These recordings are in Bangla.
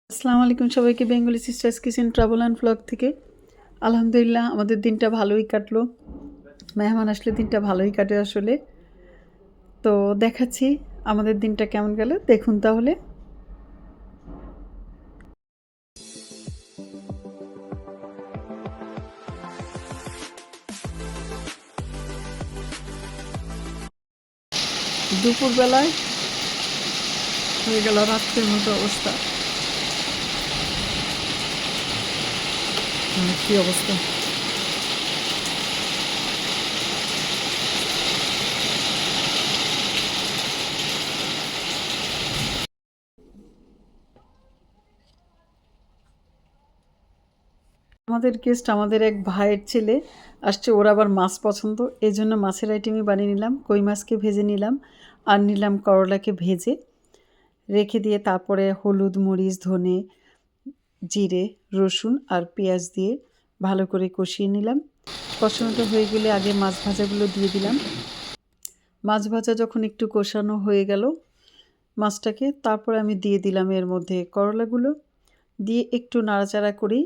আসসালামু আলাইকুম সবাইকে Bengali sisters kitchen travel and vlog থেকে। আলহামদুলিল্লাহ আমাদের দিনটা ভালোই কাটলো। মেহমান আসলে দিনটা ভালোই কাটে আসলে। তো দেখাচ্ছি আমাদের দিনটা কেমন গেল, দেখুন তাহলে। দুপুরবেলায় হয়ে গেল রাত্রের মতো অবস্থা। কী অবস্থা! আমাদের গেস্ট আমাদের এক ভাইয়ের ছেলে আসছে, ওর আবার মাছ পছন্দ, এই জন্য মাছের আইটেমই বানিয়ে নিলাম। কই মাছকে ভেজে নিলাম আর নিলাম করলাকে ভেজে রেখে দিয়ে তারপরে হলুদ, মরিচ, ধনে, জিরে, রসুন আর পেঁয়াজ দিয়ে ভালো করে কষিয়ে নিলাম। কষানোটা হয়ে গেলে আগে মাছ ভাজাগুলো দিয়ে দিলাম। মাছ ভাজা যখন একটু কষানো হয়ে গেল মাছটাকে, তারপরে আমি দিয়ে দিলাম এর মধ্যে করলাগুলো দিয়ে একটু নাড়াচাড়া করেই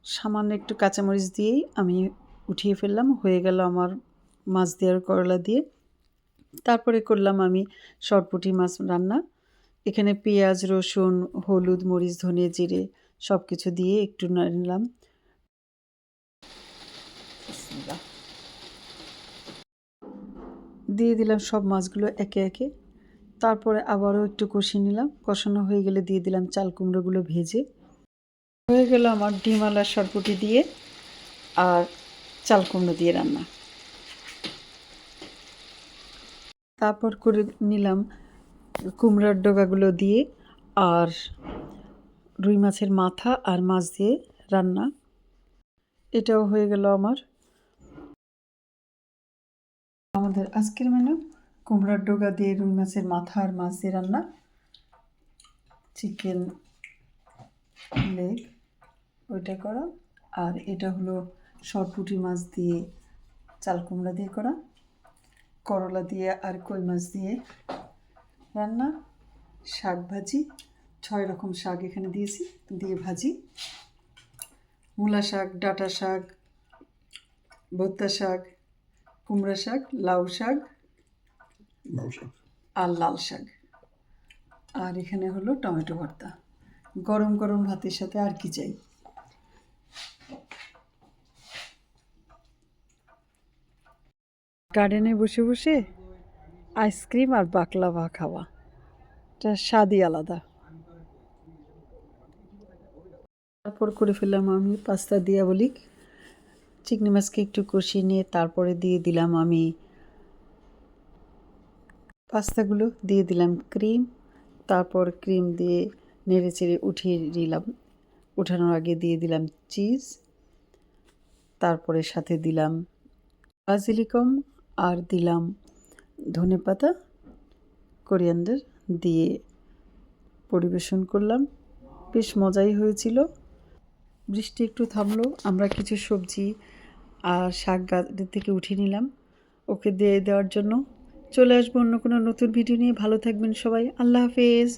সামান্য একটু কাঁচামরিচ দিয়েই আমি উঠিয়ে ফেললাম। হয়ে গেল আমার মাছ দিয়ে আর করলা দিয়ে। তারপরে করলাম আমি সরপুঁটি মাছ রান্না। এখানে পেঁয়াজ, রসুন, হলুদ, মরিচ, ধনে, জিরে সব কিছু দিয়ে একটু নাড়ে নিলাম। দিয়ে দিলাম সব মাছগুলো একে একে। তারপরে আবারও একটু কষিয়ে নিলাম। কষানো হয়ে গেলে দিয়ে দিলাম চাল কুমড়োগুলো ভেজে। হয়ে গেল আমার ডিমালার সরপুঁটি দিয়ে আর চাল কুমড়ো দিয়ে রান্না। তারপর করে নিলাম কুমড়ার ডগাগুলো দিয়ে আর রুই মাছের মাথা আর মাছ দিয়ে রান্না। এটাও হয়ে গেল আমাদের আজকের মেনু। কুমড়ার ডগা দিয়ে রুই মাছের মাথা আর মাছ দিয়ে রান্না, চিকেন লেগ ওইটা করা, আর এটা হলো সরপুঁটি মাছ দিয়ে চাল কুমড়া দিয়ে করা, করলা দিয়ে আর কই মাছ দিয়ে রান্না, শাক ভাজি, 6 রকম শাক এখানে দিয়েছি দিয়ে ভাজি, মূলা শাক, ডাঁটা শাক, ভর্তা শাক, কুমড়া শাক, লাউ শাক আর লাল শাক, আর এখানে হলো টমেটো ভর্তা। গরম গরম ভাতের সাথে আর কি চাই। গার্ডেনে বসে বসে আইসক্রিম আর বাকলাভা খাওয়া, এটা স্বাদই আলাদা। তারপর করে ফেললাম আমি পাস্তা দিয়া বলি। চিংড়ি মাছকে একটু কষিয়ে নিয়ে তারপরে দিয়ে দিলাম আমি পাস্তাগুলো, দিয়ে দিলাম ক্রিম, তারপর ক্রিম দিয়ে নেড়ে চেড়ে উঠিয়ে দিলাম। উঠানোর আগে দিয়ে দিলাম চিজ, তারপরে সাথে দিলাম বাজিলিকম আর দিলাম ধনেপাতা, কোরিয়ান্ডার দিয়ে পরিবেশন করলাম। বেশ মজাই হয়েছিল। বৃষ্টি একটু থামলো, আমরা কিছু সবজি আর শাক গাছের থেকে উঠিয়ে নিলাম ওকে দিয়ে দেওয়ার জন্য। চলে আসবো অন্য কোনো নতুন ভিডিও নিয়ে। ভালো থাকবেন সবাই, আল্লাহ হাফেজ।